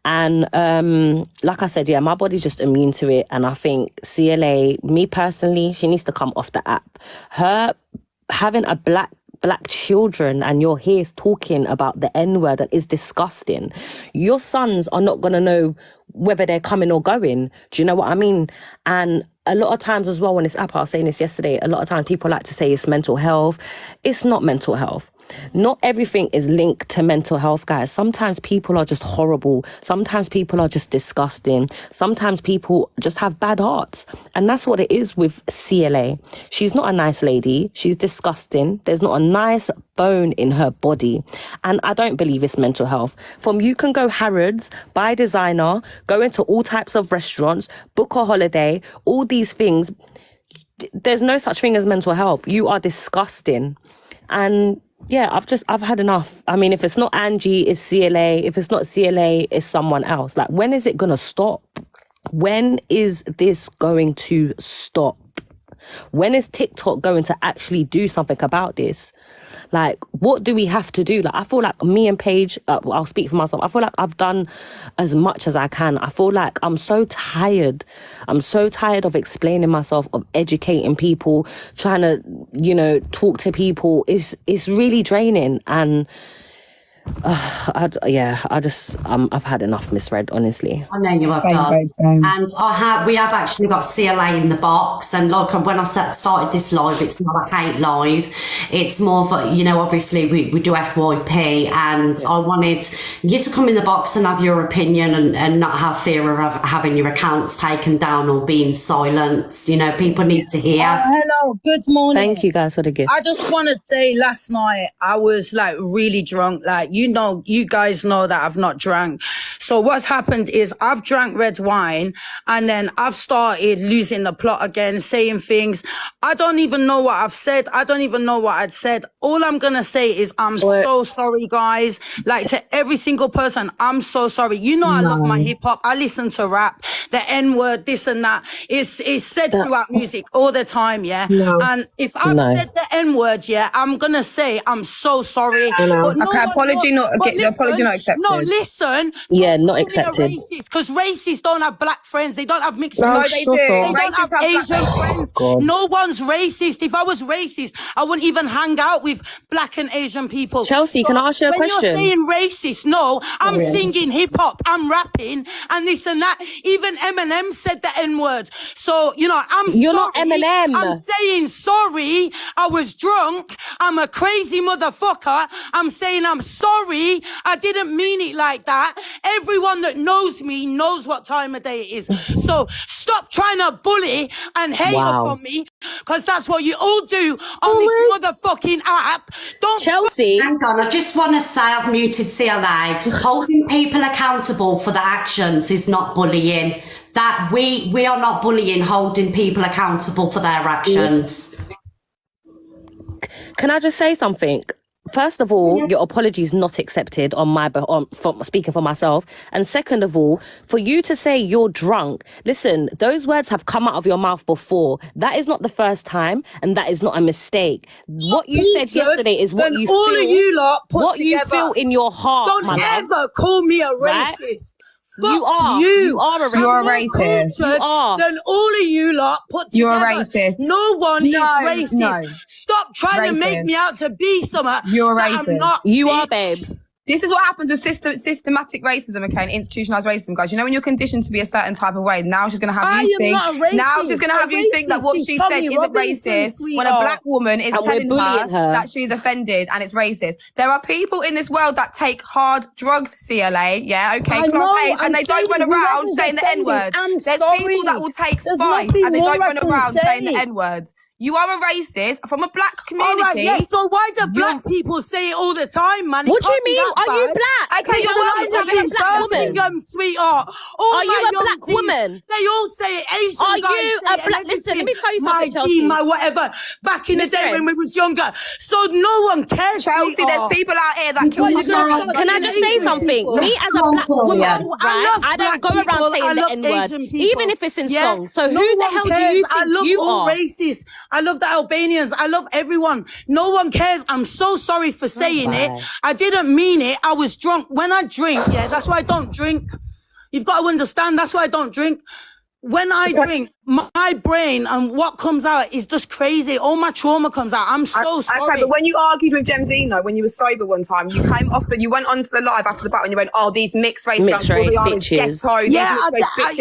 And like I said, yeah, my body's just immune to it. And I think CLA, me personally, she needs to come off the app. Her having a black children and you're here talking about the N-word, that is disgusting. Your sons are not going to know whether they're coming or going. Do you know what I mean? And a lot of times as well, when this app, I was saying this yesterday, a lot of times people like to say it's mental health. It's not mental health. Not everything is linked to mental health, guys. Sometimes people are just horrible. Sometimes people are just disgusting. Sometimes people just have bad hearts. And that's what it is with CLA. She's not a nice lady. She's disgusting. There's not a nice bone in her body. And I don't believe it's mental health. You can go Harrods, buy designer, go into all types of restaurants, book a holiday, all these things. There's no such thing as mental health. You are disgusting. And yeah, I've had enough. I mean, if it's not Angie, it's CLA. If it's not CLA, it's someone else. Like, when is it going to stop? When is this going to stop? When is TikTok going to actually do something about this? Like, what do we have to do? Like, I feel like me and Paige, I'll speak for myself. I feel like I've done as much as I can. I feel like I'm so tired. I'm so tired of explaining myself, of educating people, trying to, talk to people. It's really draining. And I've had enough, Miss Red, honestly. I know you have done. And we have actually got CLA in the box. And like when I started this live, it's not a hate live. It's more of a, obviously we do FYP, and I wanted you to come in the box and have your opinion and not have fear of having your accounts taken down or being silenced. People need to hear. Hello, good morning. Thank you guys for the gift. I just want to say, last night I was like really drunk. Like, you guys know that I've not drank. So what's happened is I've drank red wine, and then I've started losing the plot again, saying things. I don't even know what I've said. I don't even know what I'd said. All I'm going to say is I'm so sorry, guys. Like, to every single person, I'm so sorry. I love my hip hop. I listen to rap, the N-word, this and that. It's said throughout music all the time, yeah? No. And if I've said the N-word, yeah, I'm going to say I'm so sorry. But apology not accepted. No, listen. Yeah, not accepted. Because racists don't have black friends. They don't have mixed friends. friends. They don't have Asian friends. God. No one's racist. If I was racist, I wouldn't even hang out with black and Asian people. Chelsea, can I ask you a question? When you're saying racist, no, I'm singing hip hop, I'm rapping, and this and that. Even Eminem said the N-word. So, You're sorry. not Eminem. I'm saying sorry. I was drunk. I'm a crazy motherfucker. I'm saying I'm sorry. I didn't mean it like that. Everyone that knows me knows what time of day it is. So stop trying to bully and hate upon me, because that's what you all do on this motherfucking app. Don't Chelsea. Hang on, I just want to say I've muted CLA. Holding people accountable for their actions is not bullying. That we are not bullying, holding people accountable for their actions. Can I just say something? First of all, your apology is not accepted from speaking for myself. And second of all, for you to say you're drunk, listen, those words have come out of your mouth before. That is not the first time, and that is not a mistake. What you said yesterday is what you all feel. Of you lot put what together. You feel in your heart. Don't ever call me a racist. Right? Fuck you are. You. You are a racist. You're a racist. You are. Then all of you lot put together. You're a racist. No one is racist. No. Stop trying to make me out to be something. You're a racist. I'm not, you bitch. are, babe. This is what happens with systematic racism, okay, and institutionalized racism, guys. When you're conditioned to be a certain type of way, now she's going to have you think. Now she's going to have you think that what she said isn't racist. When a black woman is telling her that she's offended and it's racist. There are people in this world that take hard drugs, CLA, yeah, okay, class 8, and they don't run around saying the N-word. There's people that will take spice and they don't run around saying the N-word. You are a racist from a black community. All right, yes, so why do black people say it all the time, man? What do you mean? Are you black? Okay, are you a black woman? Sweetheart. Are you a black woman? They all say it. Asian are guys you say a black? Listen, let me tell you something, my Chelsea. my whatever. Back in the day when we was younger. So no one cares, Chelsea, there's people out here that kill you. Can I just say something? Me as a black woman, right? I don't go around saying the N-word, even if it's in songs. So who the hell do you think you are? Racists. I love the Albanians. I love everyone. No one cares. I'm so sorry for saying it. I didn't mean it. I was drunk. When I drink, yeah, that's why I don't drink. You've got to understand. That's why I don't drink. When I drink, my brain and what comes out is just crazy. All my trauma comes out. I'm so sorry. Okay, but when you argued with Gemzino, when you were sober one time, you came off you went onto the live after the battle and you went, "Oh, these mixed race girls, all they are is ghetto." Yeah,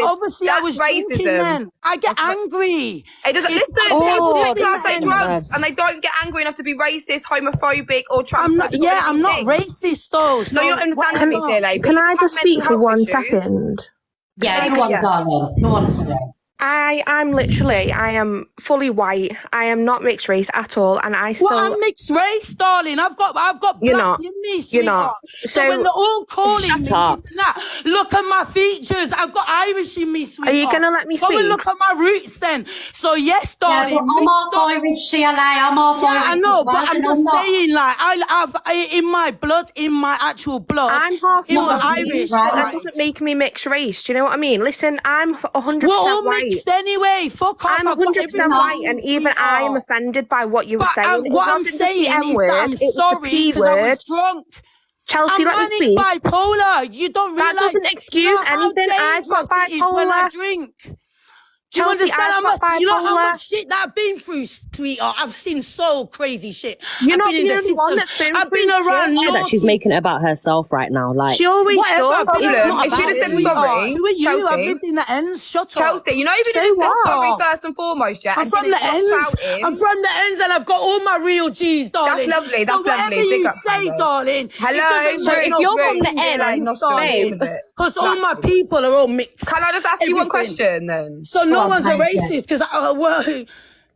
obviously I was drinking then. I get angry. It doesn't. Listen, people take Class A drugs and they don't get angry enough to be racist, homophobic, or transphobic. I'm not racist though. So you're not understanding me, CLA. Can I just speak for 1 second? Yeah, go on, darling. Go on, Sarah. I am fully white. I am not mixed race at all, and I still. Well, I'm mixed race, darling. I've got black in me, sweetheart. You're not. So when they're all calling me this and that, look at my features. I've got Irish in me, sweetheart. Are you gonna let me speak? Go and look at my roots, then. So yes, darling. Yeah, I'm half Irish, CLA. I'm half Irish. I know, but I'm just saying, like, I in my blood, in my actual blood. I'm half Irish. That doesn't make me mixed race. Do you know what I mean? Listen, I'm 100% We're all white. mixed anyway. Fuck off. I'm 100% white, and even I am offended by what you were saying. What I'm saying is that I'm sorry because I was drunk. Chelsea, let me speak. I'm bipolar. You don't realize that doesn't excuse anything. I've got bipolar when I drink. Do you understand how much, how much shit that I've been through, sweetheart? I've seen so crazy shit. You're not the only one that's been I've been around that she's making it about herself right now. Like, she always does. If she'd have said sorry, who are you? Chelsea, I've lived in the ends. Shut up. Chelsea, you know, even if you said sorry first and foremost, yeah. I'm from the ends. I'm from the ends, and I've got all my real G's, darling. That's lovely. That's so lovely. Whatever you say, darling. Hello. So if you're from the ends, babe, because all my people are all mixed. Can I just ask you one question then? So no one's a racist, because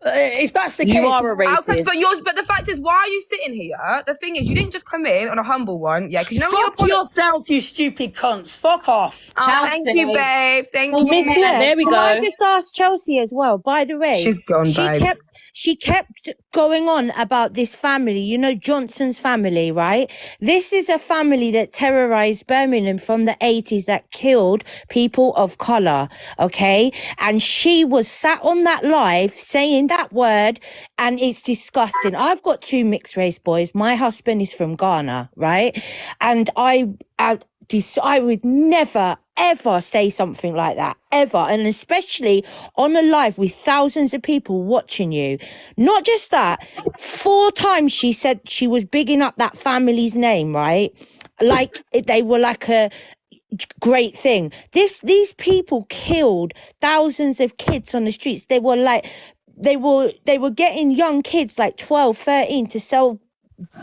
if that's the case, you are a racist. But the fact is, why are you sitting here? The thing is, you didn't just come in on a humble one, yeah? Because you know fuck yourself, you stupid cunts. Fuck off. Oh, thank you, babe. Thank you. There we go. Can I just ask Chelsea as well? By the way, she's gone, babe. She kept going on about this family, you know, Johnson's family, right? This is a family that terrorized Birmingham from the 80s, that killed people of color, okay? And she was sat on that live saying that word, and it's disgusting. I've got 2 mixed race boys. My husband is from Ghana, right? And I would never, ever say something like that, ever. And especially on a live with thousands of people watching you. Not just that, 4 times she said she was bigging up that family's name, right? Like they were like a great thing. These people killed thousands of kids on the streets. They were getting young kids like 12, 13 to sell,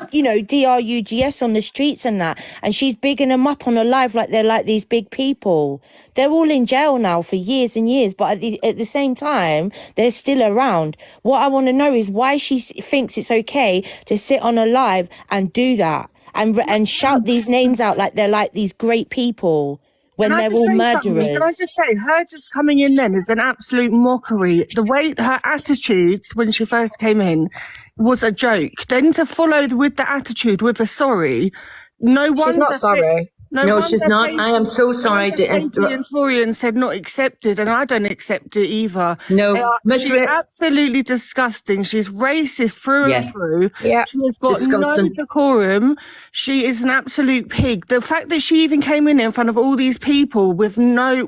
you know, drugs on the streets and that, and she's bigging them up on a live like they're like these big people. They're all in jail now for years and years, but at the same time they're still around. What I want to know is why she thinks it's okay to sit on a live and do that and shout these names out like they're like these great people when they're all murderers. Can I just say, her just coming in then is an absolute mockery. The way her attitudes when she first came in was a joke. Then to follow with the attitude with a sorry, no one. She's not sorry. No, she's not. I am so sorry. And Torian said not accepted, and I don't accept it either. No, she's absolutely disgusting. She's racist through and through. Yeah, she has got no decorum. She is an absolute pig. The fact that she even came in front of all these people with no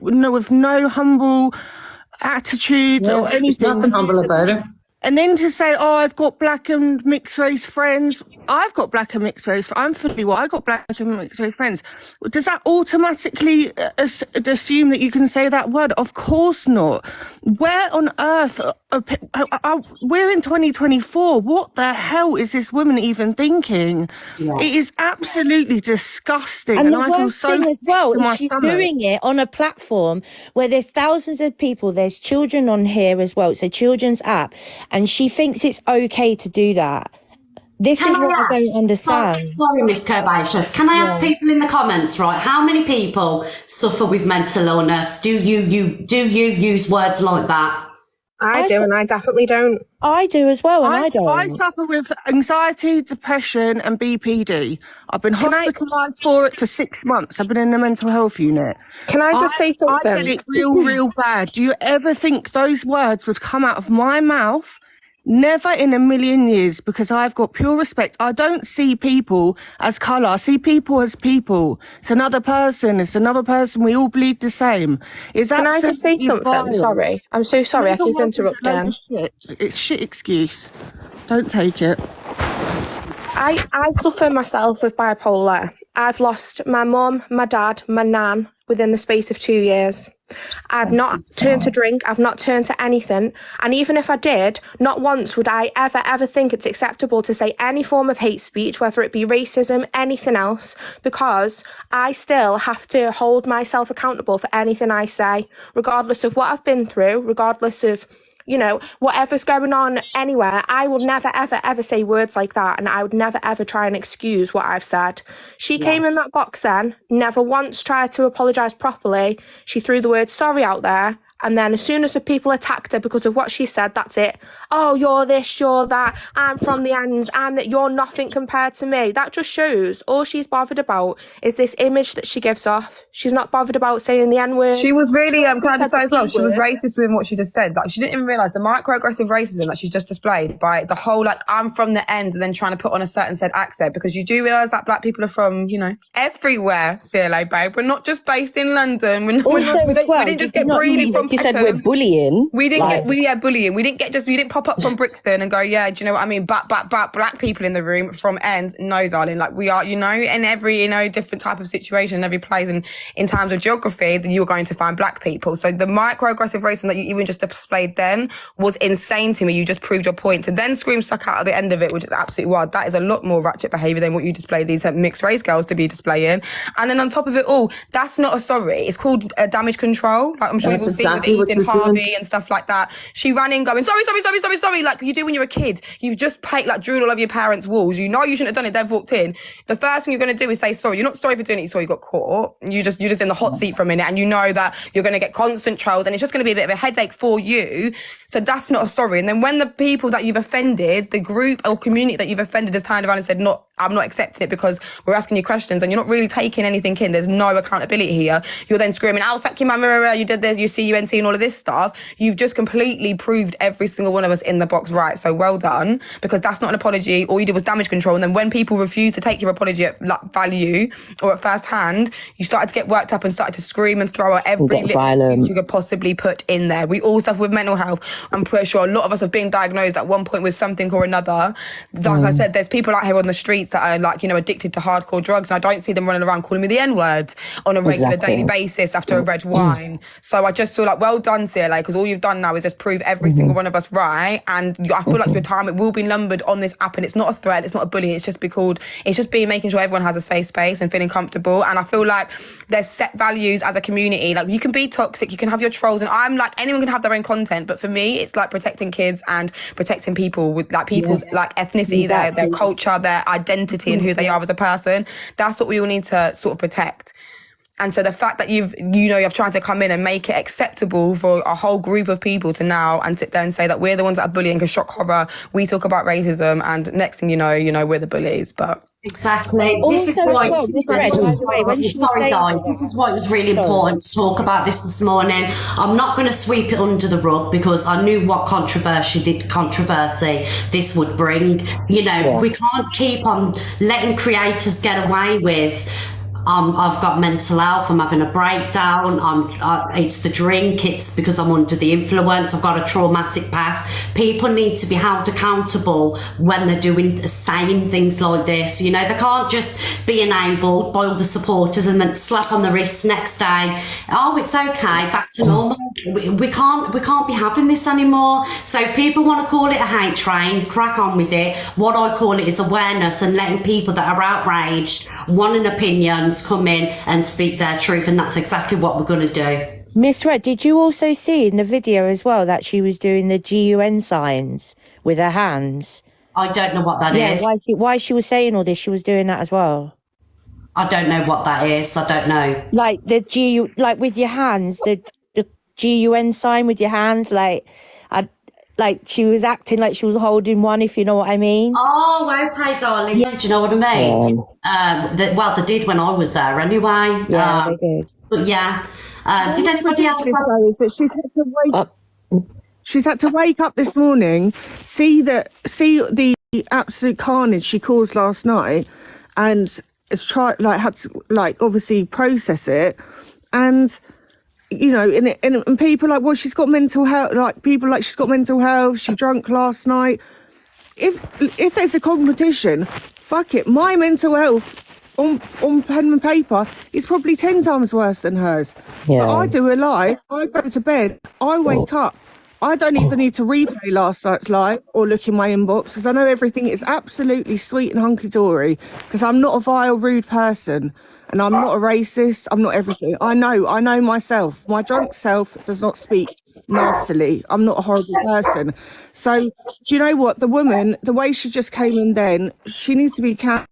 humble attitude or anything. There's nothing humble about her. And then to say, oh, I've got black and mixed race friends. I've got black and mixed race. I'm fully white. I've got black and mixed race friends. Does that automatically assume that you can say that word? Of course not. Where on earth? We're in 2024. What the hell is this woman even thinking? Yeah. It is absolutely disgusting. And I feel so sick to my she's stomach. Doing it on a platform where there's thousands of people. There's children on here as well. It's a children's app. And she thinks it's okay to do that. This is what I don't understand. Sorry, Miss Curvaceous. Can I ask people in the comments, right? How many people suffer with mental illness? Do you use words like that? I do, and I definitely don't. I do as well, and I don't. I suffer with anxiety, depression, and BPD. I've been hospitalised for it for 6 months. I've been in the mental health unit. Can I just say something? I get it real bad. Do you ever think those words would come out of my mouth? Never in a million years, because I've got pure respect. I don't see people as colour. I see people as people. It's another person. It's another person. We all bleed the same. Can I just say something? Sorry. I'm so sorry. I keep interrupting. It's shit excuse. Don't take it. I suffer myself with bipolar. I've lost my mum, my dad, my nan within the space of 2 years. I've not turned to drink. I've not turned to anything. And even if I did, not once would I ever think it's acceptable to say any form of hate speech, whether it be racism, anything else, because I still have to hold myself accountable for anything I say, regardless of what I've been through, regardless of, you know, whatever's going on anywhere. I will never, ever say words like that. And I would never, ever try and excuse what I've said. She came in that box then, never once tried to apologise properly. She threw the word sorry out there. And then as soon as the people attacked her because of what she said, that's it. Oh, you're this, you're that. I'm from the ends. You're nothing compared to me. That just shows all she's bothered about is this image that she gives off. She's not bothered about saying the N-word. She was really, can I just say as well, she was racist with what she just said. Like, she didn't even realise the microaggressive racism that she just displayed by the whole, like, I'm from the end, and then trying to put on a certain said accent, because you do realise that black people are from, you know, everywhere, CLA, babe. We're not just based in London. We didn't just get breeded from. You said we're bullying. We didn't get bullying. We didn't pop up from Brixton and go, yeah, do you know what I mean? But black people in the room from end. No, darling. Like, we are, you know, in every, you know, different type of situation, every place, and in terms of geography, then you're going to find black people. So the microaggressive racism that you even just displayed then was insane to me. You just proved your point. To then scream suck out at the end of it, which is absolutely wild. That is a lot more ratchet behaviour than what you displayed these mixed race girls to be displaying. And then on top of it all, that's not a sorry. It's called damage control. Like, I'm sure you've all seen with Eden Harvey and stuff like that. She ran in going, sorry, like you do when you're a kid. You've just drooled all over your parents' walls. You know you shouldn't have done it. They've walked in. The first thing you're going to do is say sorry. You're not sorry for doing it. You saw you got caught. You're just in the hot seat for a minute, and you know that you're going to get constant trolls, and it's just going to be a bit of a headache for you. So that's not a sorry. And then when the people that you've offended, the group or community that you've offended has turned around and said, I'm not accepting it because we're asking you questions, and you're not really taking anything in. There's no accountability here. You're then screaming, I'll sack you, my mirror, you did this, you CUNT and all of this stuff. You've just completely proved every single one of us in the box right. So well done, because that's not an apology. All you did was damage control. And then when people refuse to take your apology at value or at first hand, you started to get worked up and started to scream and throw out every little excuse you could possibly put in there. We all suffer with mental health. I'm pretty sure a lot of us have been diagnosed at one point with something or another. Like I said, there's people out here on the streets that are, like, you know, addicted to hardcore drugs, and I don't see them running around calling me the N-word on a regular daily basis after a red wine. So I just feel like, well done, CLA, because all you've done now is just prove every single one of us right. And I feel like your time, it will be numbered on this app, and it's not a threat, it's not a bully, it's just making sure everyone has a safe space and feeling comfortable. And I feel like there's set values as a community. Like, you can be toxic, you can have your trolls, and I'm like, anyone can have their own content, but for me, it's like protecting kids and protecting people with like people's like ethnicity, their culture, their identity, and who they are as a person. That's what we all need to sort of protect. And so the fact that you've tried to come in and make it acceptable for a whole group of people to now and sit there and say that we're the ones that are bullying, because shock horror, we talk about racism, and next thing you know, we're the bullies. But exactly. This is why it was really important to talk about this morning. I'm not going to sweep it under the rug, because I knew what controversy this would bring. We can't keep on letting creators get away with I've got mental health, I'm having a breakdown, it's the drink, it's because I'm under the influence, I've got a traumatic past. People need to be held accountable when they're doing the same things like this. They can't just be enabled by all the supporters and then slap on the wrist next day. Oh, it's okay, back to normal. We can't be having this anymore. So if people want to call it a hate train, crack on with it. What I call it is awareness, and letting people that are outraged, wanting opinions, come in and speak their truth, and that's exactly what we're going to do. Miss Red, did you also see in the video as well that she was doing the GUN signs with her hands? I don't know what that is. Why she was saying all this, she was doing that as well. I don't know what that is. I don't know. Like like with your hands, the GUN sign with your hands, like she was acting like she was holding one, if you know what I mean. Oh, okay, darling. Yeah. Do you know what I mean? They did when I was there anyway. Yeah, they did. But yeah. Did anybody else She's had to wake up this morning, see the absolute carnage she caused last night, and had to obviously process it, and and people like, well, she's got mental health. Like people like she's got mental health. She drunk last night. If there's a competition, fuck it. My mental health on pen and paper is probably 10 times worse than hers. Yeah. But I do a lie. I go to bed. I wake up. I don't even need to replay last night's live or look in my inbox because I know everything is absolutely sweet and hunky-dory because I'm not a vile, rude person and I'm not a racist. I'm not everything. I know myself. My drunk self does not speak nastily. I'm not a horrible person. So, do you know what? The woman, the way she just came in then, she needs to be cancelled.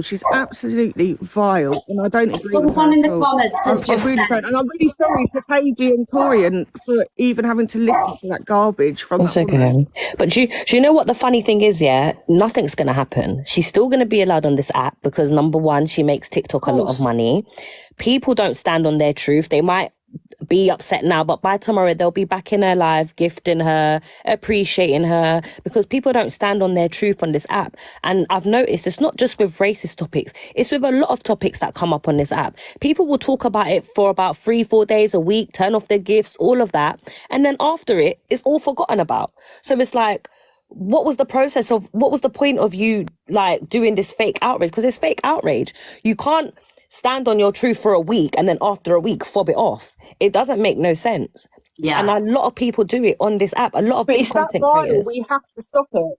She's absolutely vile, and I don't agree with her. Someone in the comments has just really said, and I'm really sorry for Paige and Torian for even having to listen to that garbage from That's that woman. okay. But do you know what the funny thing is, yeah? Nothing's going to happen. She's still going to be allowed on this app because, number one, she makes TikTok a lot of money. People don't stand on their truth. They might be upset now, but by tomorrow they'll be back in her life, gifting her, appreciating her, because people don't stand on their truth on this app. And I've noticed it's not just with racist topics, it's with a lot of topics that come up on this app. People will talk about it for about 3-4 days a week, turn off their gifts, all of that, and then after it's all forgotten about. So it's like, what was the point of you like doing this fake outrage? Because it's fake outrage. You can't stand on your truth for a week and then after a week fob it off. It doesn't make no sense. yeah. And a lot of people do it on this app. A lot of But big it's that content vile. creators. We have to stop it.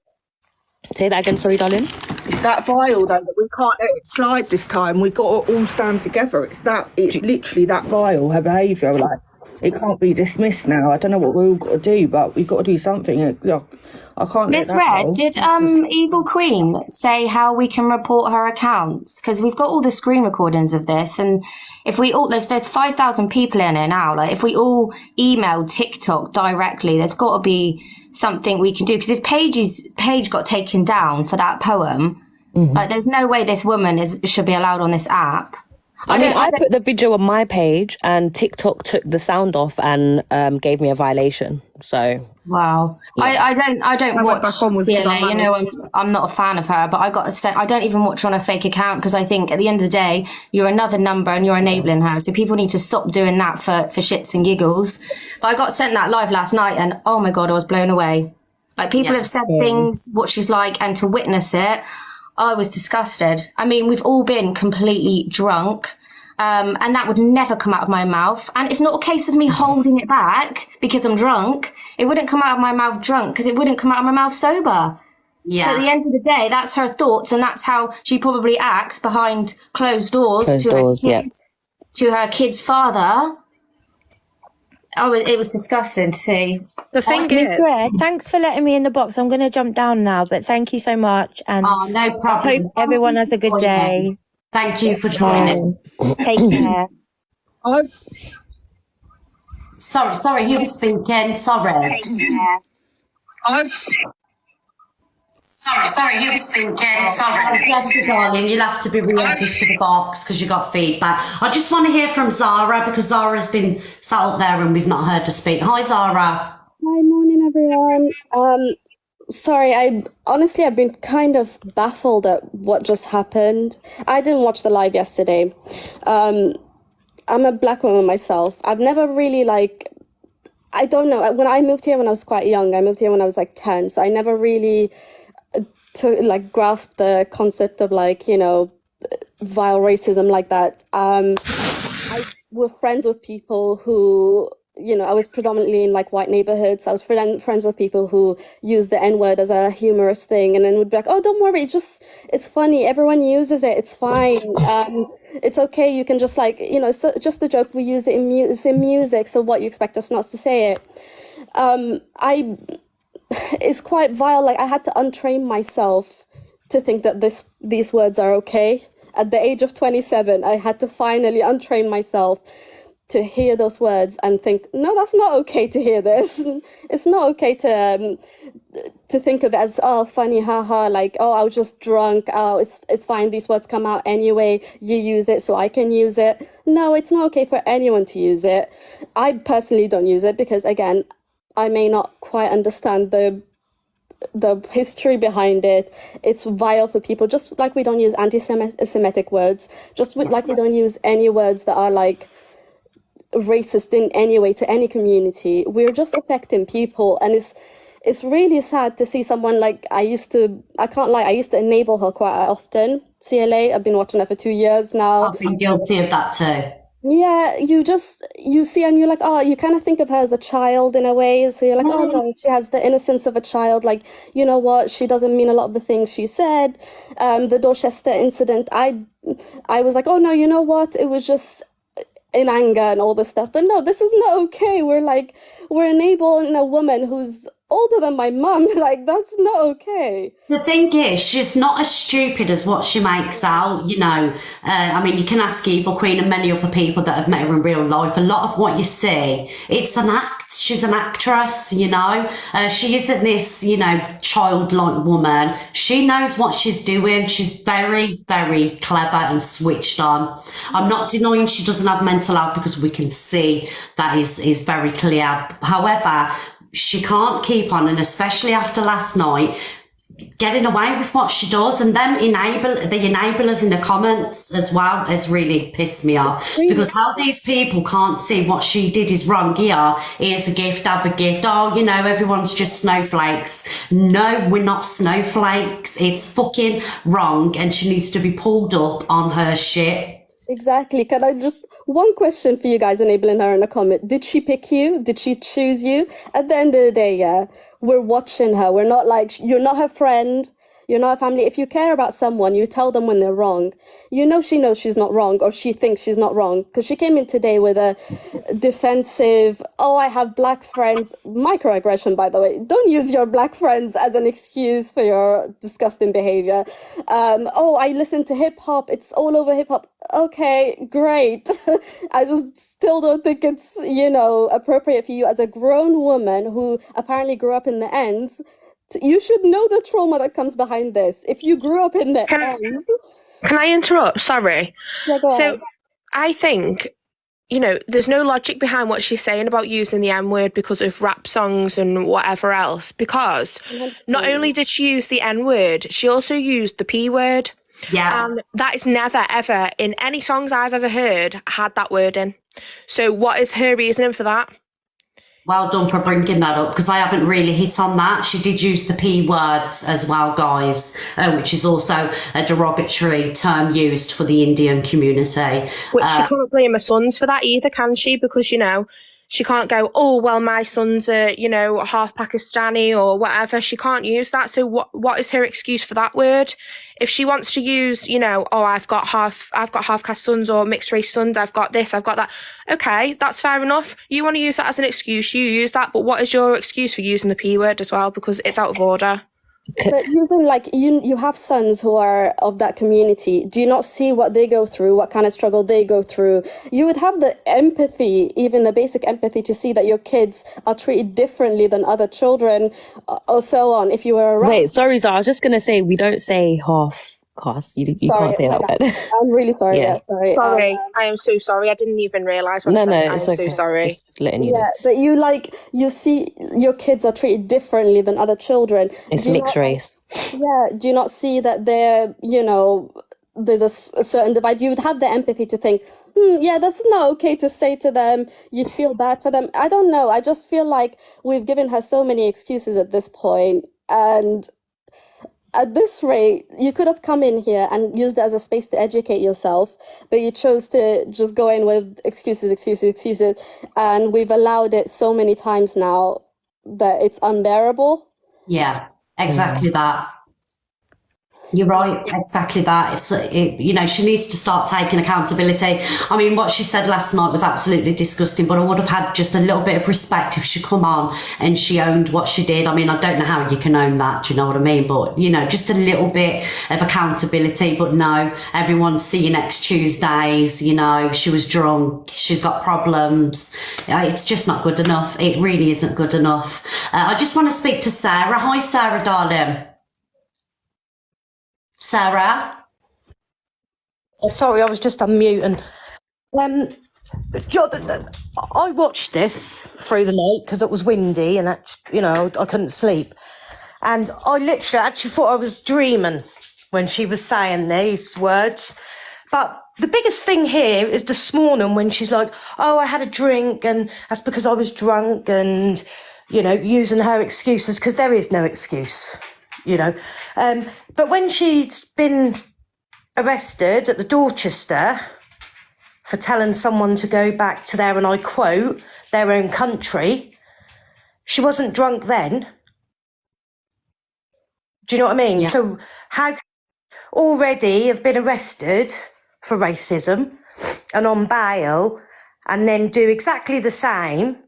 Say that again, sorry, darling. It's that vile though that we can't let it slide this time. We've got to all stand together. It's literally that vile, her behaviour. Like, it can't be dismissed now. I don't know what we've all got to do, but we've got to do something. I can't. Miss Red, did Evil Queen say how we can report her accounts? Because we've got all the screen recordings of this, and if we all there's 5,000 people in it now. Like if we all email TikTok directly, there's got to be something we can do. Because if Paige got taken down for that poem, like there's no way this woman should be allowed on this app. I put the video on my page and TikTok took the sound off and gave me a violation. So wow, yeah. I don't watch CLA. You know, I'm not a fan of her, but I got to say I don't even watch her on a fake account because I think at the end of the day you're another number and you're enabling her. So people need to stop doing that for shits and giggles. But I got sent that live last night and oh my god, I was blown away. Like people have said things what she's like, and to witness it, I was disgusted. I mean, we've all been completely drunk. And that would never come out of my mouth. And it's not a case of me holding it back because I'm drunk. It wouldn't come out of my mouth drunk because it wouldn't come out of my mouth sober. Yeah. So at the end of the day, that's her thoughts, and that's how she probably acts behind closed doors to her kid's father. Oh, it was disgusting to see. The thing is, Red, thanks for letting me in the box. I'm going to jump down now, but thank you so much. And no problem. I hope everyone has a good day. Thank you for joining. Take care. Sorry, who was speaking? Sorry. Sorry, who was speaking? Sorry. Yes, darling, you'll have to be reopened to the box because you got feedback. I just want to hear from Zara because Zara's been sat up there and we've not heard her speak. Hi, Zara. Hi, morning, everyone. Sorry, I've been kind of baffled at what just happened. I didn't watch the live yesterday. I'm a black woman myself. I've never really I don't know. When I moved here when I was quite young, I moved here when I was 10. So I never really grasped the concept of vile racism like that. I were friends with people who, I was predominantly in white neighborhoods. I was friends with people who use the N-word as a humorous thing and then would be like, oh, don't worry, it's funny. Everyone uses it. It's fine. It's okay. You can just it's just a joke. We use it in music. So what, you expect us not to say it? It's quite vile. I had to untrain myself to think that these words are okay. At the age of 27, I had to finally untrain myself to hear those words and think, no, that's not okay to hear this. It's not okay to think of it as, oh, funny, haha, oh, I was just drunk. Oh, it's fine. These words come out anyway. You use it, so I can use it. No, it's not okay for anyone to use it. I personally don't use it because, again, I may not quite understand the history behind it. It's vile for people, just like we don't use anti-Semitic words, like we don't use any words that are like racist in any way to any community. We're just affecting people, and it's really sad to see someone like I used to enable her quite often. CLA, I've been watching her for 2 years now. I've been guilty of that too. Yeah, you see and you're like, oh, you kind of think of her as a child in a way. So you're like, oh no, she has the innocence of a child. Like, you know what? She doesn't mean a lot of the things she said. The Dorchester incident, I was like, oh no, you know what? It was just in anger and all this stuff. But no, this is not okay. We're enabling a woman who's older than my mum. Like, that's not okay. The thing is, she's not as stupid as what she makes out, you know. I mean, you can ask Evil Queen and many other people that have met her in real life. A lot of what you see, it's an act. She's an actress, you know. She isn't this, you know, childlike woman. She knows what she's doing. She's very, very clever and switched on. I'm not denying she doesn't have mental health, because we can see that is very clear. However, she can't keep on, and especially after last night, getting away with what she does, and the enablers in the comments as well has really pissed me off, because how these people can't see what she did is wrong. Here, here's a gift, have a gift. Oh, you know, everyone's just snowflakes. No, we're not snowflakes. It's fucking wrong, and she needs to be pulled up on her shit. Exactly. Can I just, one question for you guys, enabling her in a comment. Did she pick you? Did she choose you? At the end of the day, yeah, we're watching her. We're not like, you're not her friend. You're not a family. If you care about someone, you tell them when they're wrong. You know she knows she's not wrong, or she thinks she's not wrong, because she came in today with a defensive, oh, I have black friends. Microaggression, by the way. Don't use your black friends as an excuse for your disgusting behavior. Oh, I listen to hip-hop. It's all over hip-hop. Okay, great. I just still don't think it's, you know, appropriate for you as a grown woman who apparently grew up in the ends. You should know the trauma that comes behind this. If you grew up in the ends. Can I interrupt? Sorry. Yeah, go so ahead. I think, you know, there's no logic behind what she's saying about using the N word because of rap songs and whatever else. Because not only did she use the N word, she also used the P word. Yeah. And that is never, ever, in any songs I've ever heard, had that word in. So what is her reasoning for that? Well done for bringing that up, because I haven't really hit on that. She did use the P words as well, guys, which is also a derogatory term used for the Indian community. Which she can't blame her sons for that either, can she? Because, you know, she can't go, oh, well, my son's a, you know, half Pakistani or whatever. She can't use that. So what is her excuse for that word? If she wants to use, you know, oh, I've got half caste sons or mixed race sons, I've got this, I've got that. Okay, that's fair enough. You want to use that as an excuse, you use that. But what is your excuse for using the P word as well? Because it's out of order. But using, like, you have sons who are of that community. Do you not see what they go through, what kind of struggle they go through? You would have the empathy, even the basic empathy, to see that your kids are treated differently than other children, or so on, if you were around. Wait, sorry, Zara, I was just going to say, we don't say half caste. You can't say that word. I'm really sorry. Yeah. Yeah, sorry. Sorry, I am so sorry. I didn't even realise when I said it. I'm it's okay. so sorry. Just letting you know. Yeah, but you see your kids are treated differently than other children. It's mixed race. Yeah, do you not see that they're, you know, there's a certain divide? You would have the empathy to think, yeah, that's not okay to say to them. You'd feel bad for them. I don't know. I just feel like we've given her so many excuses at this point, and at this rate, you could have come in here and used it as a space to educate yourself, but you chose to just go in with excuses, and we've allowed it so many times now that it's unbearable. Yeah, exactly that. You're right, exactly that. You know, she needs to start taking accountability. I mean, what she said last night was absolutely disgusting, but I would have had just a little bit of respect if she come on and she owned what she did. I mean, I don't know how you can own that, do you know what I mean? But, you know, just a little bit of accountability. But no, everyone's see you next Tuesdays, you know, she was drunk, she's got problems. It's just not good enough. It really isn't good enough. I just want to speak to Sarah. Hi, Sarah, darling. Sarah? Sorry, I was just unmuting. I watched this through the night because it was windy and I couldn't sleep. And I literally actually thought I was dreaming when she was saying these words. But the biggest thing here is this morning when she's like, oh, I had a drink and that's because I was drunk and, using her excuses, because there is no excuse, But when she's been arrested at the Dorchester for telling someone to go back to their, and I quote, their own country, she wasn't drunk then. Do you know what I mean? Yeah. So how already have been arrested for racism and on bail and then do exactly the same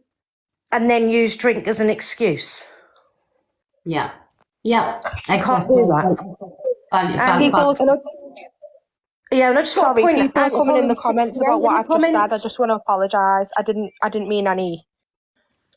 and then use drink as an excuse? Yeah. Yeah. I can't do that. And I just Sorry, want to point people are out coming in the comments about what I've just said. I just want to apologise. I didn't mean any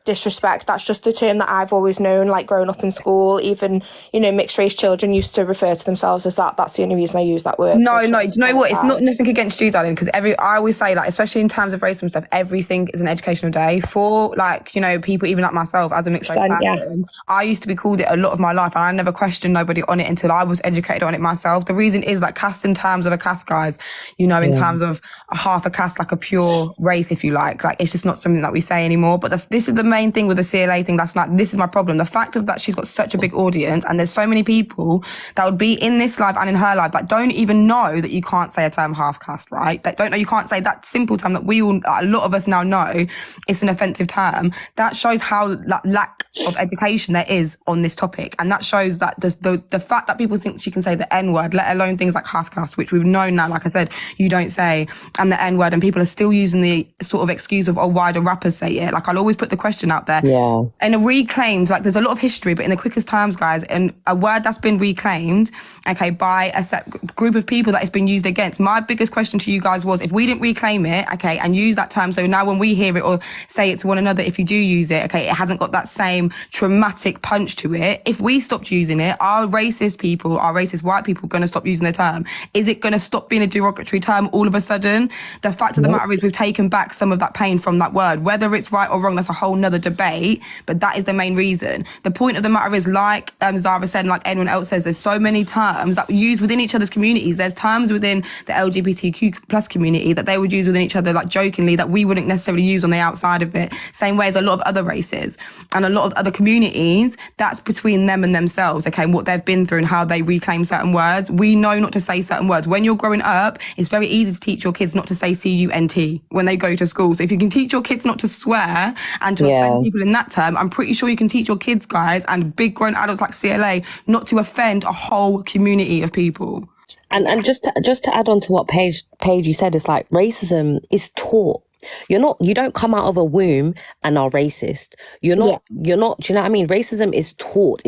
disrespect. That's just the term that I've always known, like growing up in school. Even mixed race children used to refer to themselves as that. That's the only reason I use that word. No, do you know what? It's not nothing against you, darling, because I always say, like, especially in terms of racism stuff, everything is an educational day for, like, people even like myself as a mixed race person. Yeah. I used to be called it a lot of my life and I never questioned nobody on it until I was educated on it myself. The reason is, like, caste in terms of a caste, guys, in terms of a half a caste, like a pure race, if you like it's just not something that we say anymore. But this is the main thing with the CLA thing. That's like, this is my problem. The fact of that she's got such a big audience and there's so many people that would be in this live and in her life that don't even know that you can't say a term half caste, right? That don't know you can't say that simple term that a lot of us now know it's an offensive term. That shows how lack of education there is on this topic, and that shows that the fact that people think she can say the N-word, let alone things like half caste, which we've known now, like I said, you don't say, and the N-word, and people are still using the sort of excuse of, oh, why do rappers say it? Like, I'll always put the question out there. Yeah. And a reclaimed, like, there's a lot of history, but in the quickest terms, guys, and a word that's been reclaimed, okay, by a group of people that it's been used against. My biggest question to you guys was, if we didn't reclaim it, okay, and use that term, so now when we hear it or say it to one another, if you do use it, okay, it hasn't got that same traumatic punch to it. If we stopped using it, are racist people, are racist white people going to stop using the term? Is it going to stop being a derogatory term all of a sudden? The fact of the matter is we've taken back some of that pain from that word. Whether it's right or wrong, that's a whole nother debate, but that is the main reason. The point of the matter is, like Zara said, and like anyone else says, there's so many terms that we use within each other's communities. There's terms within the LGBTQ plus community that they would use within each other, like jokingly, that we wouldn't necessarily use on the outside of it. Same way as a lot of other races and a lot of other communities, that's between them and themselves, okay, and what they've been through and how they reclaim certain words. We know not to say certain words. When you're growing up, it's very easy to teach your kids not to say C-U-N-T when they go to school. So if you can teach your kids not to swear and to offend people in that term, I'm pretty sure you can teach your kids, guys, and big grown adults like CLA, not to offend a whole community of people. And just to add on to what Paige you said, it's like racism is taught. You don't come out of a womb and are racist. You're not, do you know what I mean? Racism is taught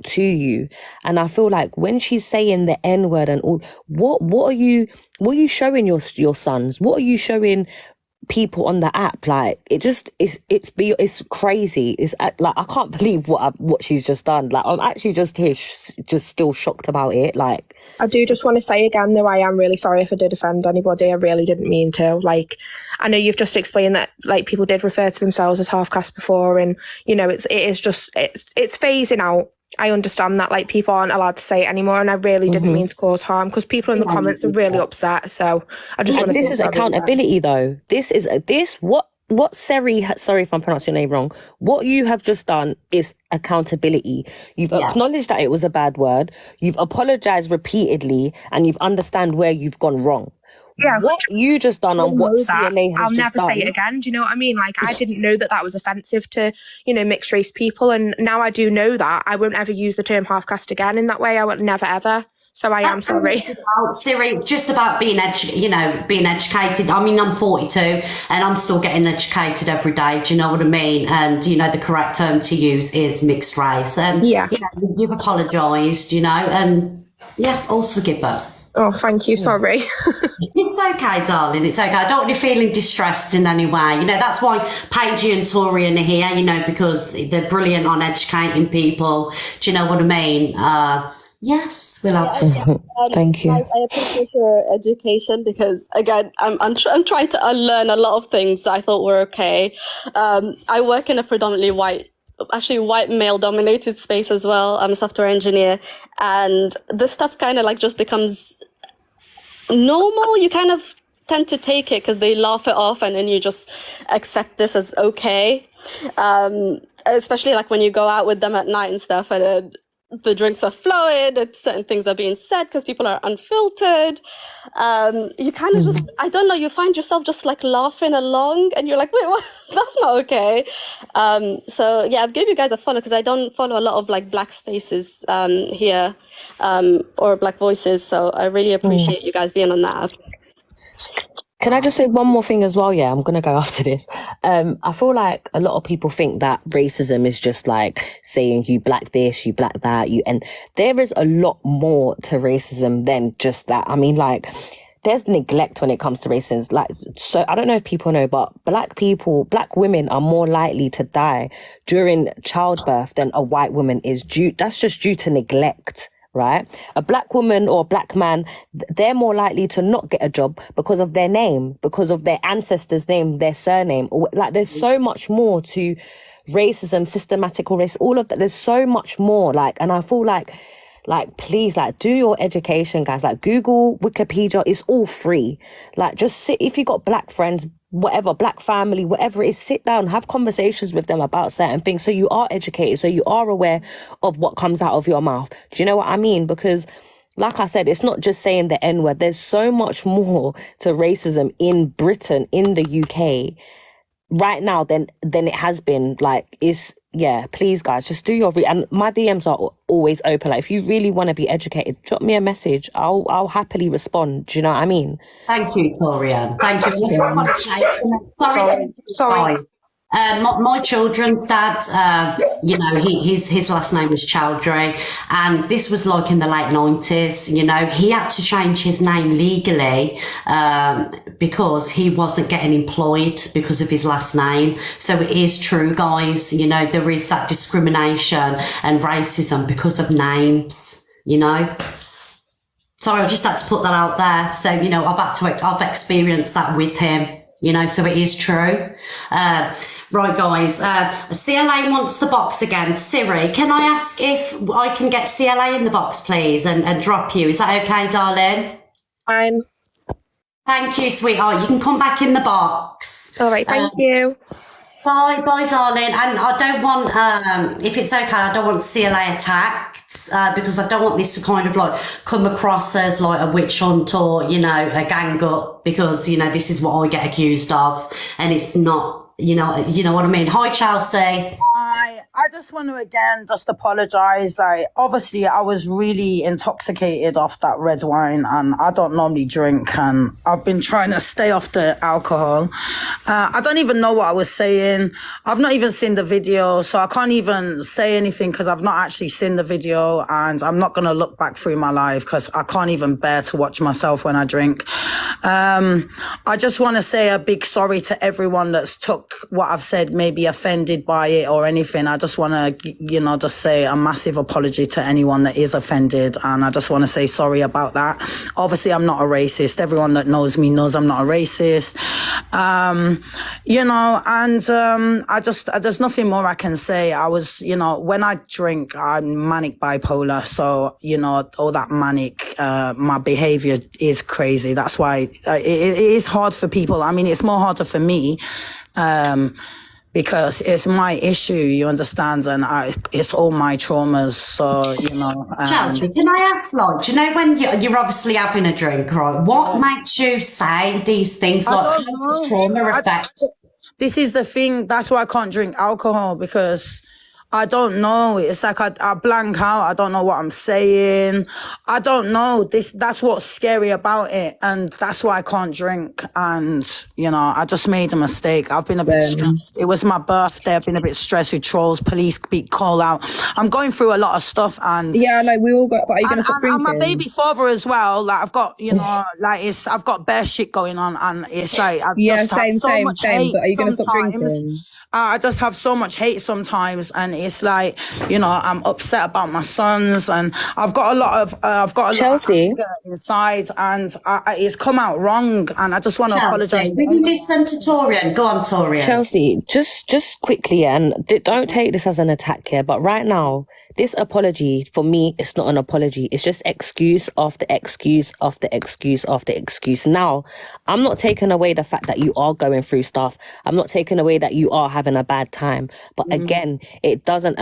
to you. And I feel like when she's saying the N-word and all, what are you showing your sons? What are you showing people on the app? Like, it's crazy. It's like, I can't believe what she's just done. Like, I'm actually just here just still shocked about it. Like, I do just want to say again, though, I am really sorry if I did offend anybody. I really didn't mean to. Like, I know you've just explained that, like, people did refer to themselves as half caste before, and it's phasing out. I understand that, like, people aren't allowed to say it anymore, and I really didn't mean to cause harm, because people in the comments are really upset. So I just want to. This is accountability, though. What Seri, sorry if I'm pronouncing your name wrong, what you have just done is accountability. You've acknowledged that it was a bad word, you've apologized repeatedly, and you've understand where you've gone wrong. Yeah, what you just done and what CLA has I'll just never done. say it again. Do you know what I mean? Like, I didn't know that was offensive to, mixed race people, and now I do know that. I won't ever use the term half caste again in that way. I will never ever. So I am sorry. Siri, it's just about being educated. I mean, I'm 42 and I'm still getting educated every day. Do you know what I mean? And, the correct term to use is mixed race. And, you've apologised, and, also forgive her. Oh, thank you. Sorry. It's okay, darling. It's okay. I don't want you feeling distressed in any way. That's why Paige and Torian are here, because they're brilliant on educating people. Do you know what I mean? Yes, we'll have. Thank you. I appreciate your education because, again, I'm trying to unlearn a lot of things that I thought were okay. I work in a predominantly white male-dominated space as well. I'm a software engineer, and this stuff kind of like just becomes normal. You kind of tend to take it because they laugh it off, and then you just accept this as okay. Especially like when you go out with them at night and stuff, and the drinks are flowing, and certain things are being said because people are unfiltered. You kind of just, I don't know, you find yourself just like laughing along, and you're like, wait, what? That's not okay. So yeah, I've given you guys a follow because I don't follow a lot of like Black spaces here or Black voices. So I really appreciate you guys being on that. Can I just say one more thing as well? Yeah, I'm going to go after this. I feel like a lot of people think that racism is just like saying you black this, you black that, and there is a lot more to racism than just that. I mean, like, there's neglect when it comes to racism. Like, so I don't know if people know, but black women are more likely to die during childbirth than a white woman is that's just due to neglect. Right? A black woman or a black man, they're more likely to not get a job because of their name, because of their ancestors' name, their surname. Like, there's so much more to racism, systematical racism, all of that. There's so much more. Like, and I feel like, please, like, do your education, guys. Like, Google, Wikipedia, it's all free. Like, just sit, if you got black friends, whatever, black family, whatever it is, sit down, have conversations with them about certain things so you are educated, so you are aware of what comes out of your mouth. Do you know what I mean? Because, like I said, it's not just saying the N-word. There's so much more to racism in Britain, in the UK, right now than it has been. Like, yeah, please, guys, just do your and my DMs are always open. Like, if you really want to be educated, drop me a message. I'll happily respond. Do you know what I mean? Thank you, Torian. Thank you. Sorry. My children's dad, you know, his last name was Chowdhury, and this was like in the late 90s. You know, he had to change his name legally because he wasn't getting employed because of his last name. So it is true, guys. You know, there is that discrimination and racism because of names. You know. Sorry, I just had to put that out there. So, you know, I've experienced that with him. You know, so it is true. Right, guys, CLA wants the box again. Siri, can I ask if I can get CLA in the box, please, and drop you? Is that okay, darling? Fine. Thank you, sweetheart. You can come back in the box. All right, thank you. Bye, darling. And I don't want, if it's okay, I don't want CLA attacked because I don't want this to kind of like come across as like a witch hunt or, you know, a gang up, because, you know, this is what I get accused of, and it's not. You know what I mean? Hi, Chelsea. I just want to again just apologize. Like, obviously I was really intoxicated off that red wine, and I don't normally drink, and I've been trying to stay off the alcohol. I don't even know what I was saying. I've not even seen the video, so I can't even say anything because I've not actually seen the video, and I'm not going to look back through my life because I can't even bear to watch myself when I drink. I just want to say a big sorry to everyone that's took what I've said, maybe offended by it or anything. I just want to, you know, just say a massive apology to anyone that is offended, and I just want to say sorry about that. Obviously, I'm not a racist. Everyone that knows me knows I'm not a racist. You know, and I just, there's nothing more I can say. I was, you know, when I drink, I'm manic bipolar, so, you know, all that manic, my behavior is crazy. That's why it is hard for people. I mean, it's more harder for me, because it's my issue, you understand, and it's all my traumas, so, you know. Chelsea, can I ask, like, do you know when you're obviously having a drink, right? What makes you say these things, like, how does trauma affect? This is the thing, that's why I can't drink alcohol, because I don't know. It's like I blank out. I don't know what I'm saying. I don't know. That's what's scary about it. And that's why I can't drink. And, you know, I just made a mistake. I've been a bit stressed. It was my birthday. I've been a bit stressed with trolls, police call out. I'm going through a lot of stuff. And yeah, like we all got, but are you going to stop drinking? I'm a baby father as well. Like, I've got, you know, like I've got bare shit going on. And it's like, I've yeah, just same. But are you going to stop drinking? I just have so much hate sometimes, and it's like, you know, I'm upset about my sons, and I've got a lot of Chelsea anger inside, and it's come out wrong, and I just want to apologize. Will you listen to Torian? Go on, Torian. Chelsea, just quickly, and don't take this as an attack here, but right now, this apology, for me, it's not an apology. It's just excuse after excuse after excuse after excuse. Now, I'm not taking away the fact that you are going through stuff. I'm not taking away that you are having a bad time. But again, it doesn't,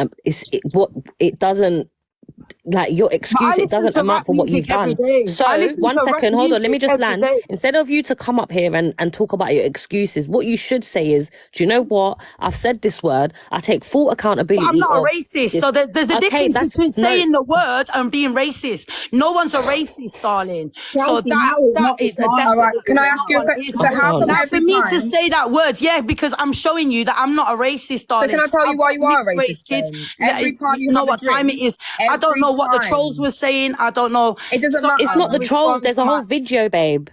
like your excuse, it doesn't amount for what you've done. So 1 second, hold on, let me just land. Instead of you to come up here and talk about your excuses, what you should say is, do you know what? I've said this word. I take full accountability. But I'm not a racist. So there's a difference between saying the word and being racist. No one's a racist, darling. So that is a definite. Can I ask you a question? So how come for me to say that word, because I'm showing you that I'm not a racist, darling. So can I tell you why you are a racist? Kids. Every time you know what time it is. I don't know what the trolls were saying. I don't know. It doesn't matter. It's not the trolls. There's a whole video, babe.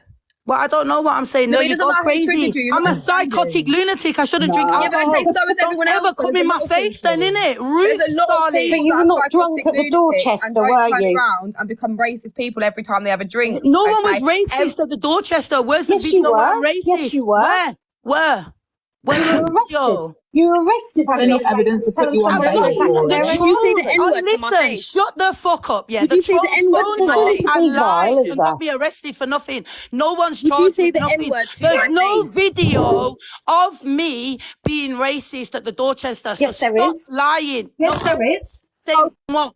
Well, I don't know what I'm saying. No, you go crazy. I'm a psychotic lunatic. I shouldn't drink alcohol. Don't ever come in my face then, innit? Rude, darling. But you were not drunk at the Dorchester, were you? And become racist people every time they have a drink. No one was racist at the Dorchester. Where's the video about racist? Yes, you were. Where? When you were arrested. You were arrested. Had enough evidence to put you on bail. Did you say the N-word to my listen, face? shut the fuck up. Yeah, Did you say the N-word to my face? And lies should not be arrested for nothing. No one's charged. Did you say with the nothing. N-word to There's my no face? video of me being racist at the Dorchester. So Yes, there stop is. lying. Yes, there is. Say what?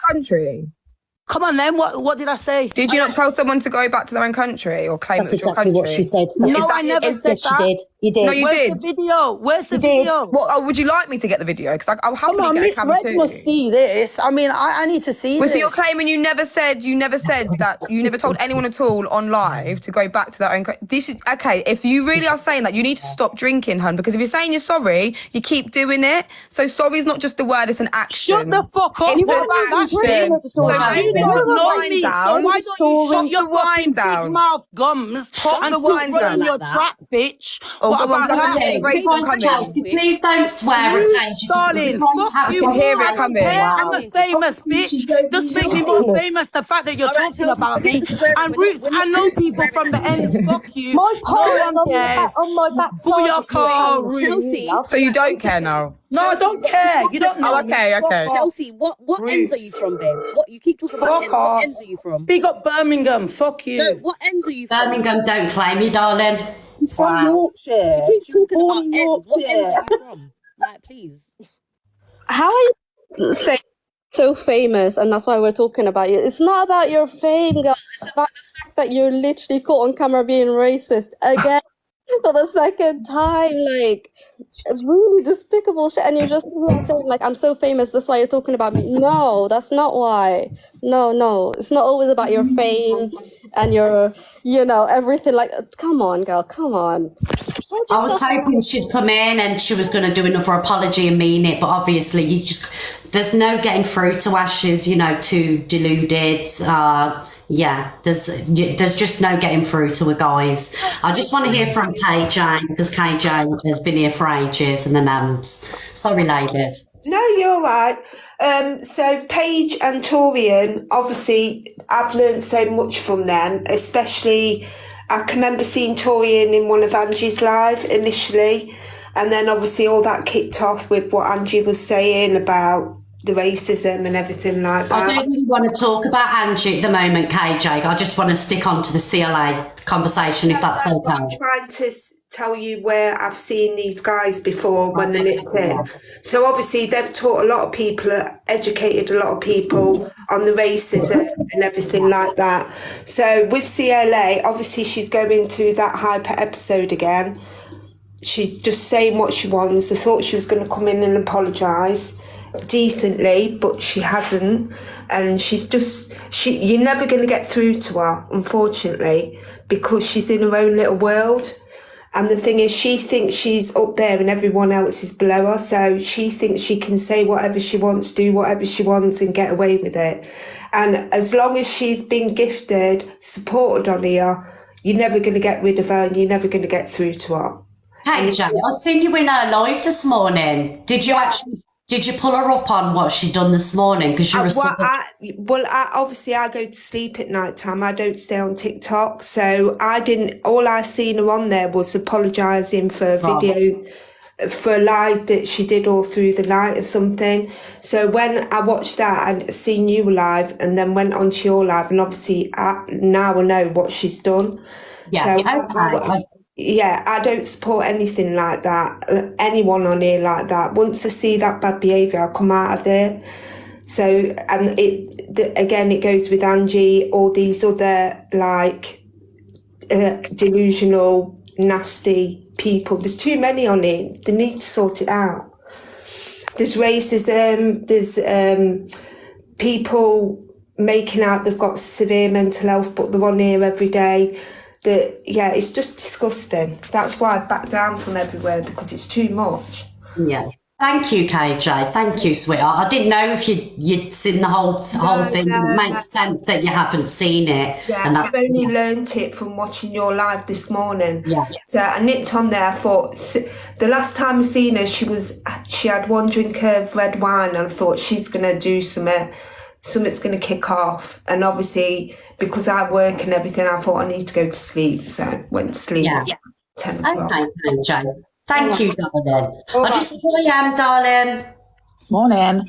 Country. Come on then, what did I say? Did you not tell someone to go back to their own country or claim That's it was your exactly country? what she said. No, I never said Yes, that. you did. You did. No, you Where's did. the video? Where's the You did. video? Well, would you like me to get the video? Because I'll Come happily on, get a Miss camera Red too. must see this. I mean, I need to see Well, this. so you're claiming you never said that you never told anyone at all on live to go back to their own. This is okay. If you really are saying that, you need to stop drinking, hun. Because if you're saying you're sorry, you keep doing it. So sorry is not just a word; it's an action. Shut the fuck up. It's You an action. So You don't know me, so why don't you shut your wine fucking down? big mouth gums Put and the stop wine running down your like trap, bitch? Oh, What come on, about come on, that? Grace, I'm coming. Chelsea, please don't swear at Paige. Darling, fuck you. Hear it I don't coming. care. I'm a famous bitch. Just make me more famous the fact that you're talking about me. And Roots, I know people from the ends. Fuck you. My No one partner cares. on my backside. Booyaka, Roots. Chelsea. So you don't care now? No, I don't care. You don't know. Oh, okay, okay. Chelsea, what ends are you from, babe? What you keep talking about? Fuck off. What ends are you from? Big up Birmingham. Fuck you. No, what ends are you from? Birmingham, don't claim me, darling. From Yorkshire. She keeps talking about Born in ends. What ends Yorkshire. are you from? Like, please. How are you saying so famous and that's why we're talking about you? It's not about your fame, girl. It's about the fact that you're literally caught on camera being racist again for the second time. Like, really despicable shit. And you're just saying, like, I'm so famous, that's why you're talking about me. No, that's not why. No. It's not always about your fame and your, everything. Like, come on, girl, come on. I was hoping she'd come in and she was going to do another apology and mean it, but obviously there's no getting through to Ashes, too deluded. There's just no getting through to her, guys. I just want to hear from KJ because KJ has been here for ages and then sorry, lady. No, you're right. So Paige and Torian, obviously, I've learned so much from them, especially I can remember seeing Torian in one of Angie's live initially, and then obviously all that kicked off with what Angie was saying about the racism and everything like that. I don't really want to talk about Angie at the moment, KJ. I just want to stick on to the CLA conversation, if that's okay. I'm trying to tell you where I've seen these guys before when they nipped in. So obviously they've taught a lot of people, educated a lot of people on the racism and everything like that. So with CLA, obviously she's going through that hyper episode again. She's just saying what she wants. I thought she was going to come in and apologise decently, but she hasn't, and you're never going to get through to her, unfortunately, because she's in her own little world. And the thing is, she thinks she's up there and everyone else is below her, so she thinks she can say whatever she wants, do whatever she wants and get away with it. And as long as she's been gifted, supported on here, you're never going to get rid of her and you're never going to get through to her. Hey, Jay, I've seen you in her live this morning. Did Did you pull her up on what she'd done this morning? Because you're obviously I go to sleep at night time. I don't stay on TikTok, so all I seen her on there was apologising for a video, for a live that she did all through the night or something. So when I watched that, I seen you live, and then went on to your live, and obviously now I know what she's done. Yeah, so I don't support anything like that, anyone on here like that. Once I see that bad behaviour, I'll come out of there. So, and it goes with Angie, all these other delusional, nasty people. There's too many on here. They need to sort it out. There's racism, there's people making out they've got severe mental health, but they're on here every day. It's just disgusting. That's why I back down from everywhere, because it's too much. Yeah. Thank you, KJ. Thank you, sweetheart. I didn't know if you'd seen the whole thing. It makes sense that you haven't seen it. Yeah, and I've only learnt it from watching your live this morning. Yeah. So I nipped on there. I thought, the last time I seen her, she had one drink of red wine, and I thought she's gonna do something's going to kick off. And obviously, because I work and everything, I thought I need to go to sleep. So I went to sleep. Yeah. 10 o'clock. Okay, thank you, darling. I just darling. Morning.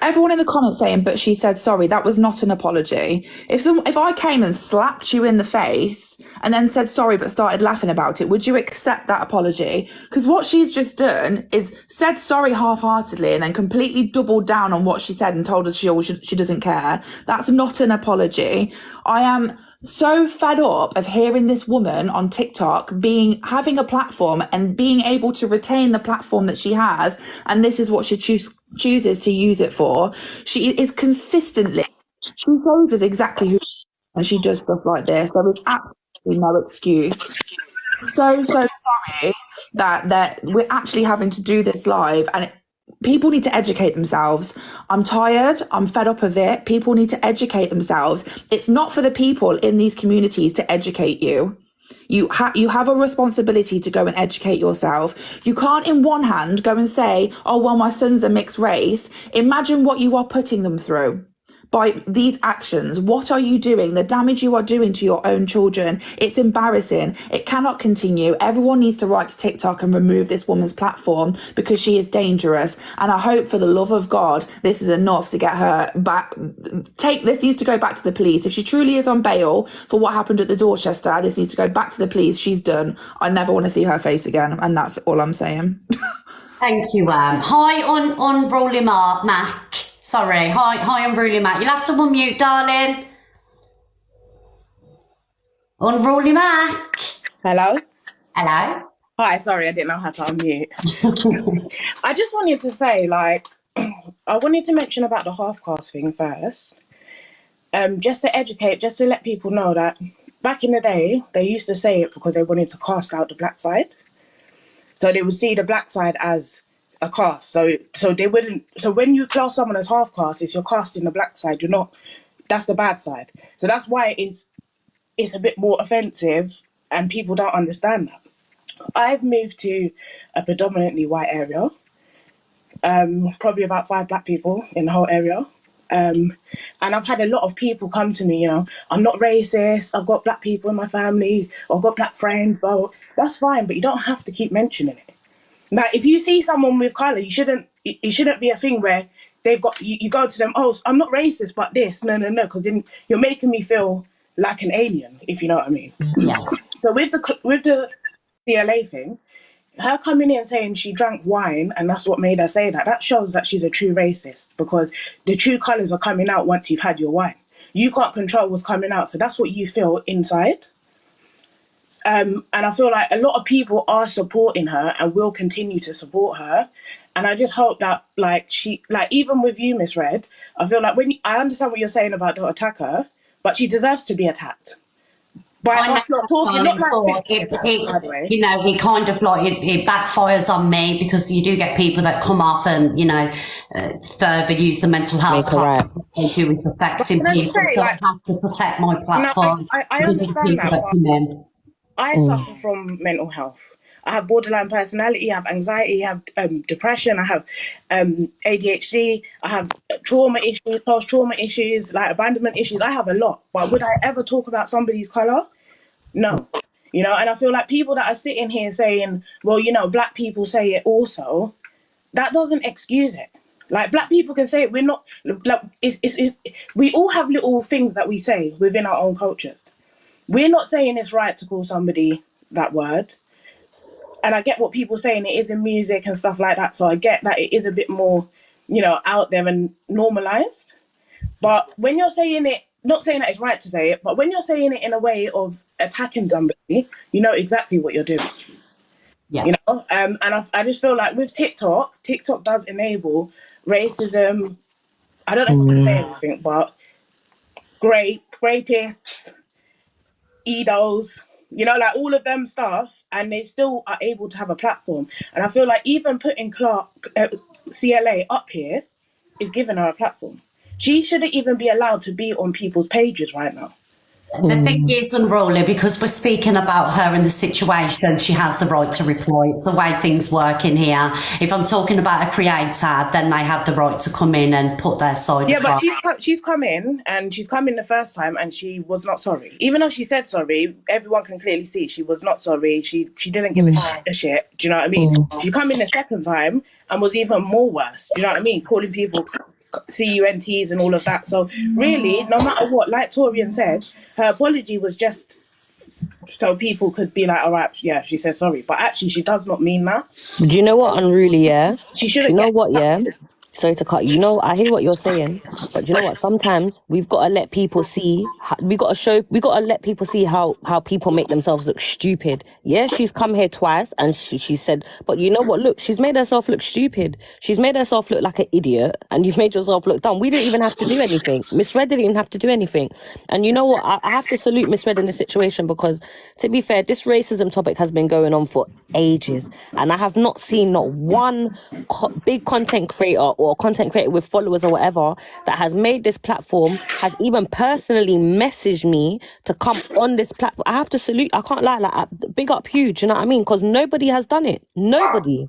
Everyone in the comments saying, but she said sorry, that was not an apology. If I came and slapped you in the face and then said sorry but started laughing about it, would you accept that apology? Because what she's just done is said sorry half-heartedly and then completely doubled down on what she said and told us she doesn't care. That's not an apology. I am so fed up of hearing this woman on TikTok having a platform and being able to retain the platform that she has, and this is what she chooses to use it for. She is consistently, she shows us exactly who, and she does stuff like this. There is absolutely no excuse. So sorry that we're actually having to do this live, and people need to educate themselves. I'm tired. I'm fed up of it. People need to educate themselves. It's not for the people in these communities to educate you. You have a responsibility to go and educate yourself. You can't in one hand go and say, oh, well, my son's a mixed race. Imagine what you are putting them through by these actions. What are you doing? The damage you are doing to your own children. It's embarrassing. It cannot continue. Everyone needs to write to TikTok and remove this woman's platform because she is dangerous. And I hope for the love of God, this is enough to get her back. This needs to go back to the police. If she truly is on bail for what happened at the Dorchester, this needs to go back to the police. She's done. I never want to see her face again. And that's all I'm saying. Thank you, Hi, Unruly Mac. Sorry. Hi, Unruly Mac. You'll have to unmute, darling. Unruly Mac. Hello? Hello? Hi, sorry, I didn't know how to unmute. I just wanted to say, I wanted to mention about the half-caste thing first. Just to educate, just to let people know that back in the day, they used to say it because they wanted to cast out the black side. So they would see the black side as a caste. So they wouldn't. So when you class someone as half caste, it's you're casting the black side. You're not. That's the bad side. So that's why it's a bit more offensive, and people don't understand that. I've moved to a predominantly white area. Probably about 5 black people in the whole area. And I've had a lot of people come to me, I'm not racist, I've got black people in my family, or I've got black friends, but that's fine, but you don't have to keep mentioning it. Now, if you see someone with colour, it shouldn't be a thing where they've got, you go to them, oh, I'm not racist, but this, no, because then you're making me feel like an alien, if you know what I mean. Yeah. So with the CLA thing, her coming in saying she drank wine and that's what made her say that shows that she's a true racist, because the true colours are coming out once you've had your wine. You can't control what's coming out, so that's what you feel inside. And I feel like a lot of people are supporting her and will continue to support her. And I just hope that, even with you, Miss Red, I feel like I understand what you're saying about don't attack her, but she deserves to be attacked. By us not talking, not like it kind of it backfires on me, because you do get people that come off and further use the mental health they do with affecting people. So I have to protect my platform. I understand that. I suffer from mental health. I have borderline personality, I have anxiety, I have depression, I have ADHD, I have trauma issues, post-trauma issues, like abandonment issues. I have a lot. But would I ever talk about somebody's colour? No. You know, and I feel like people that are sitting here saying, well, you know, black people say it also, that doesn't excuse it. Like, black people can say it. We're not, like, we all have little things that we say within our own culture. We're not saying it's right to call somebody that word. And I get what people saying, it is in music and stuff like that. So I get that it is a bit more, you know, out there and normalized. But when you're saying it, not saying that it's right to say it, but when you're saying it in a way of attacking somebody, you know exactly what you're doing. Yeah. You know, and I just feel like with TikTok does enable racism. I don't know if I can say anything, but rapists, EDOs, you know, like all of them stuff, and they still are able to have a platform. And I feel like even putting CLA up here is giving her a platform. She shouldn't even be allowed to be on people's pages right now. The thing is, Unruly, because we're speaking about her and the situation, she has the right to reply. It's the way things work in here. If I'm talking about a creator, then they have the right to come in and put their side across. But she's come in, and she's come in the first time, and she was not sorry. Even though she said sorry, everyone can clearly see she was not sorry. She didn't give a shit. Do you know what I mean? She come in the second time and was even more worse. Do you know what I mean? Calling people CUNTs and all of that. So really, no matter what, like Torian said, her apology was just so people could be like, all right, yeah, she said sorry. But actually, she does not mean that. Do you know what, Unruly, yeah? She shouldn't. You know what, yeah? Sorry to cut you. You know, I hear what you're saying, but do you know what? Sometimes we've got to let people see. We got to let people see how people make themselves look stupid. Yeah, she's come here twice, and she said, but you know what? Look, she's made herself look stupid. She's made herself look like an idiot, and you've made yourself look dumb. We didn't even have to do anything. Miss Red didn't even have to do anything. And you know what? I have to salute Miss Red in this situation, because, to be fair, this racism topic has been going on for ages, and I have not seen not one big content creator or content creator with followers or whatever that has made this platform, has even personally messaged me to come on this platform. I have to salute, I can't lie, like, big up huge, you know what I mean? Because nobody has done it. Nobody.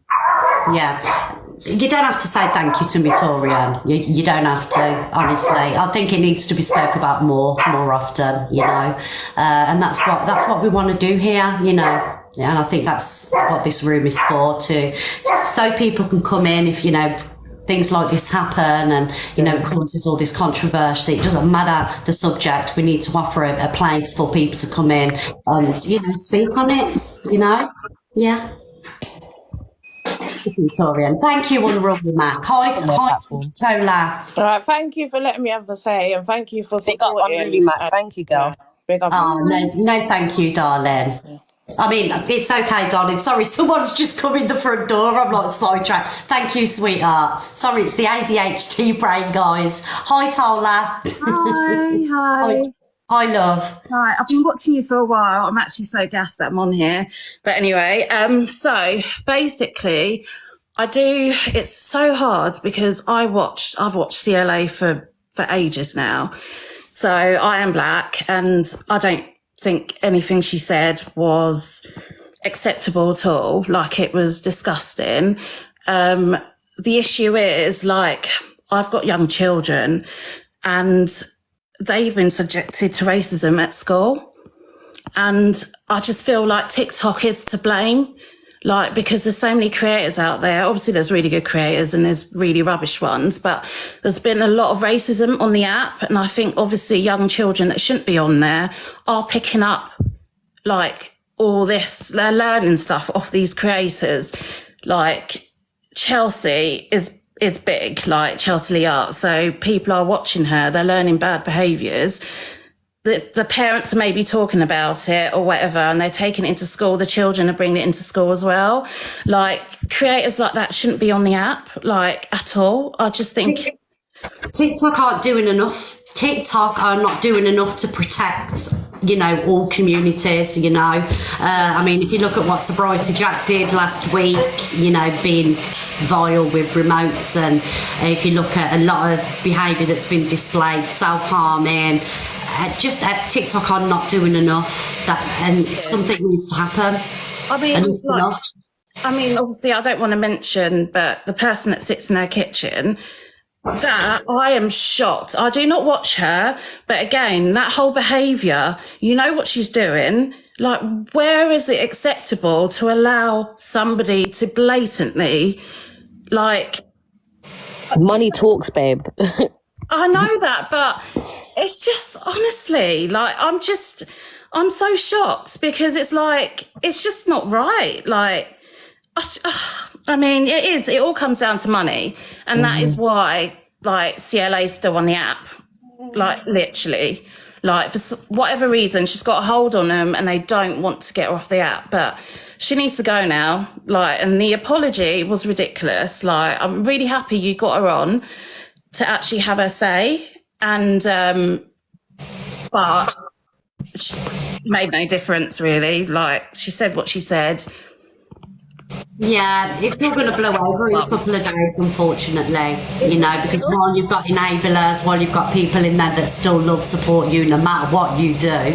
Yeah. You don't have to say thank you to me, Torian. You don't have to, honestly. I think it needs to be spoke about more often, you know. And that's what we want to do here, you know. And I think that's what this room is for, so people can come in if, you know, things like this happen and, you know, it causes all this controversy. It doesn't matter the subject. We need to offer a place for people to come in and, you know, speak on it, you know. Yeah. Victorian. Thank you, Unruly Mac. Hi, Tola. All right, thank you for letting me have a say, and thank you for big up Unruly Mac. Thank you, girl. Big up. Oh, no, thank you, darling. Yeah. I mean, it's okay, darling. Sorry, someone's just come in the front door. I'm not sidetracked. Thank you, sweetheart. Sorry, it's the ADHD brain, guys. Hi, Tola. Hi. Hi, love. Hi, I've been watching you for a while. I'm actually so gassed that I'm on here. But anyway, so basically, it's so hard because I've watched CLA for ages now. So I am black, and I don't think anything she said was acceptable at all. Like, it was disgusting. The issue is, like, I've got young children, and they've been subjected to racism at school. And I just feel like TikTok is to blame, like, because there's so many creators out there. Obviously there's really good creators and there's really rubbish ones, but there's been a lot of racism on the app. And I think obviously young children that shouldn't be on there are picking up, like, all this, they're learning stuff off these creators. Like, Chelsea is big, like Chelsea Lee Art. So people are watching her, they're learning bad behaviours. The parents are maybe talking about it or whatever, and they're taking it into school. The children are bringing it into school as well. Like, creators like that shouldn't be on the app, like, at all. I just think TikTok aren't doing enough. TikTok are not doing enough to protect, you know, all communities, you know. I mean, if you look at what Sobriety Jack did last week, you know, being vile with remotes, and if you look at a lot of behaviour that's been displayed, self-harming, TikTok are not doing enough, and something needs to happen. I mean, obviously, I don't want to mention, but the person that sits in her kitchen, that I am shocked. I do not watch her, but again, that whole behaviour, you know what she's doing. Like, where is it acceptable to allow somebody to blatantly, like... Money talks, babe. I know that, but it's just, honestly, like, I'm so shocked because it's like, it's just not right. Like, I mean, it all comes down to money. And that is why, like, CLA is still on the app, like, literally. Like, for whatever reason, she's got a hold on them and they don't want to get her off the app. But she needs to go now. Like, and the apology was ridiculous. Like, I'm really happy you got her on to actually have her say. And, but she made no difference, really. Like, she said what she said. Yeah, it's not going to blow over in a couple of days, unfortunately, you know, because while you've got enablers, while you've got people in there that still love, support you no matter what you do,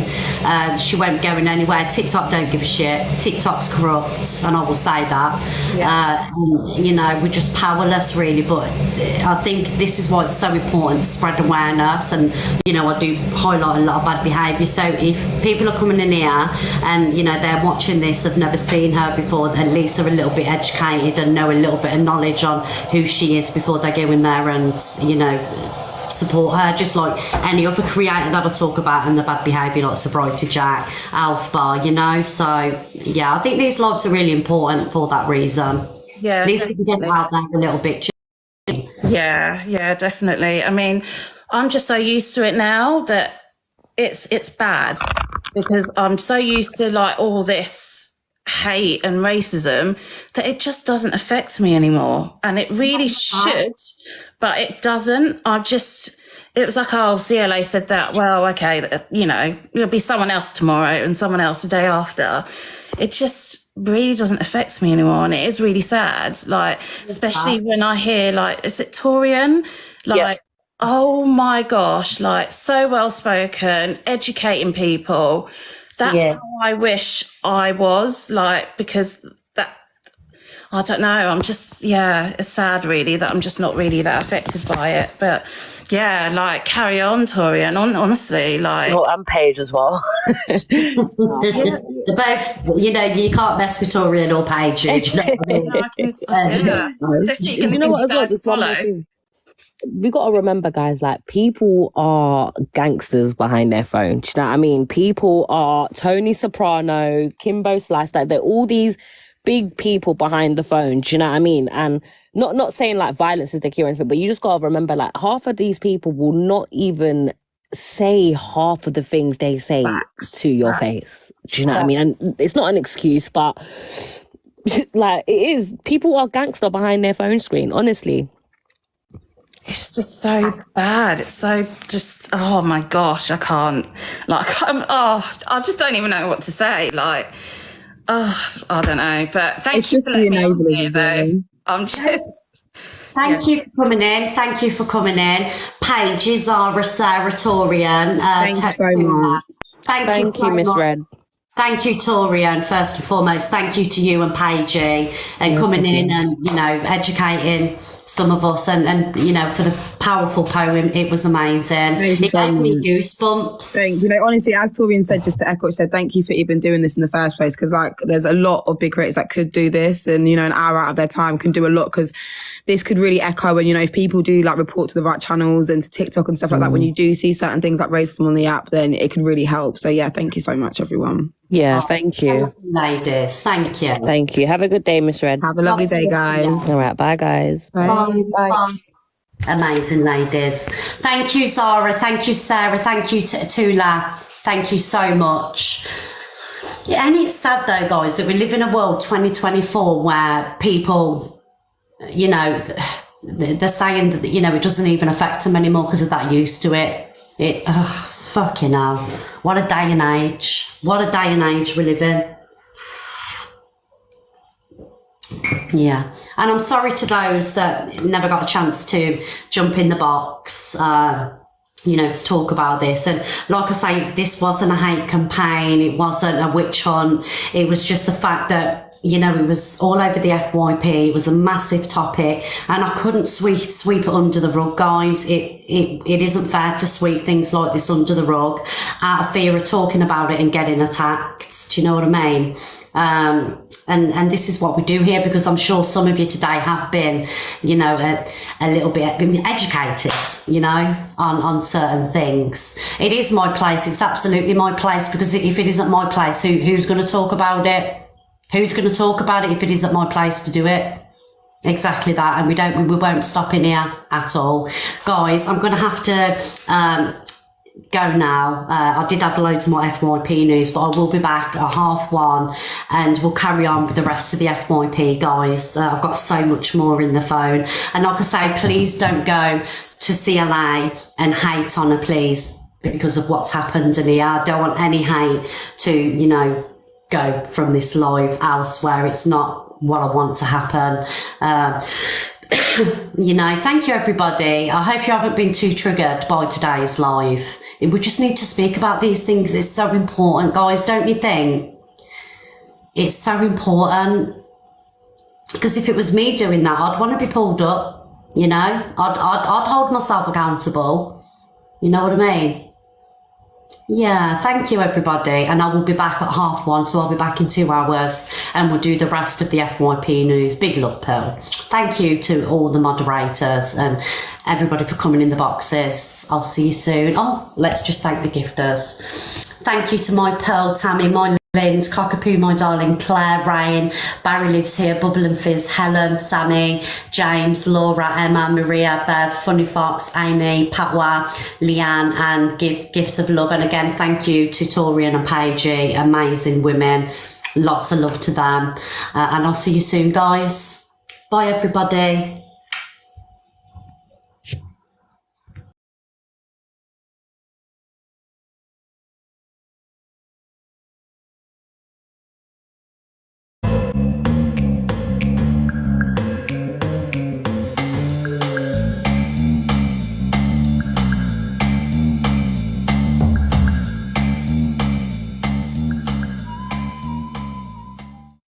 she won't be going anywhere. TikTok don't give a shit. TikTok's corrupt, and I will say that. You know, we're just powerless, really, but I think this is why it's so important to spread awareness, and, you know, I do highlight a lot of bad behaviour, so if people are coming in here and, you know, they're watching this, they've never seen her before, at least they're a little bit educated and know a little bit of knowledge on who she is before they go in there and, you know, support her, just like any other creator that I talk about and the bad behaviour, like Sobriety Jack, Alf Bar, you know. So yeah, I think these lives are really important for that reason. Yeah, at least we can get out there a little bit. Yeah, definitely. I mean, I'm just so used to it now that it's bad, because I'm so used to, like, all this hate and racism that it just doesn't affect me anymore. And it really should, but it doesn't. It was like, oh, CLA said that. Well, okay, you know, there'll be someone else tomorrow and someone else the day after. It just really doesn't affect me anymore. And it is really sad. Like, especially when I hear, like, is it Torian? Like, oh my gosh, like, so well spoken, educating people. That's how I wish I was, like, because that, I don't know, I'm just, it's sad really that I'm just not really that affected by it. But yeah, like, carry on, Tori, and honestly, like... Well, and Paige as well. They're both, you know, you can't mess with Tori or Paige. You know what I mean? Definitely, you know what, as well, follow. We got to remember, guys, like, people are gangsters behind their phone. Do you know what I mean? People are Tony Soprano, Kimbo Slice, like, they're all these big people behind the phone. Do you know what I mean? And not saying, like, violence is the key or anything, but you just got to remember, like, half of these people will not even say half of the things they say to your face. Do you know what I mean? And it's not an excuse, but, like, it is. People are gangster behind their phone screen, honestly. It's just so bad. It's so just, oh my gosh, I can't. Like, I just don't even know what to say. Like, I don't know. But thank you for letting me on here, though. I'm just... Thank you for coming in. Thank you for coming in. Paige, Zara, Sarah, Torian. Thank you so much. Thank you, Miss Red. Thank you, Torian, first and foremost. Thank you to you and Paigey and coming in and, you know, educating some of us and you know, for the powerful poem. It was amazing. It gave me goosebumps. You know, honestly, as Torian said, just to echo, she said thank you for even doing this in the first place, because, like, there's a lot of big creators that could do this, and, you know, an hour out of their time can do a lot, because this could really echo. And, you know, if people do, like, report to the right channels and to TikTok and stuff like that, when you do see certain things like racism on the app, then it could really help. So yeah, thank you so much, everyone. Yeah, thank you. Ladies, thank you. Thank you. Have a good day, Miss Red. Have a lovely day, guys. All right, bye, guys. Bye. Amazing, ladies. Thank you, Zara. Thank you, Sarah. Thank you, Tula. Thank you so much. Yeah, and it's sad, though, guys, that we live in a world 2024 where people, you know, they're saying that, you know, it doesn't even affect them anymore because of that used to it. Fucking hell. What a day and age. What a day and age we live in. Yeah. And I'm sorry to those that never got a chance to jump in the box. you know, to talk about this. And like I say, this wasn't a hate campaign, it wasn't a witch hunt, it was just the fact that, you know, it was all over the FYP, it was a massive topic, and I couldn't sweep it under the rug, guys. It isn't fair to sweep things like this under the rug out of fear of talking about it and getting attacked. Do you know what I mean? And this is what we do here, because I'm sure some of you today have been, you know, a little bit educated, you know, on certain things. It is my place. It's absolutely my place, because if it isn't my place, who's going to talk about it? Who's going to talk about it if it isn't my place to do it? Exactly that. And we won't stop in here at all. Guys, I'm going to have to go now. I did have loads more FYP news, but I will be back at 1:30 and we'll carry on with the rest of the FYP, guys. I've got so much more in the phone. And like I say, please don't go to CLA and hate on her, please, because of what's happened in here. I don't want any hate to, you know, go from this live elsewhere. It's not what I want to happen. You know, thank you everybody. I hope you haven't been too triggered by today's live. We just need to speak about these things. It's so important, guys, don't you think? It's so important, because if it was me doing that, I'd want to be pulled up, you know? I'd hold myself accountable. You know what I mean? Yeah, thank you everybody, and I will be back at 1:30, so I'll be back in 2 hours and we'll do the rest of the FYP news. Big love, Pearl. Thank you to all the moderators and everybody for coming in the boxes. I'll see you soon. Oh, let's just thank the gifters. Thank you to my Pearl, Tammy, my Linz, Cockapoo, my darling, Claire, Rain, Barry lives here, Bubble and Fizz, Helen, Sammy, James, Laura, Emma, Maria, Bev, Funny Fox, Amy, Patwa, Leanne, and gifts of love. And again, thank you to Torian and Paige, amazing women. Lots of love to them. And I'll see you soon, guys. Bye, everybody.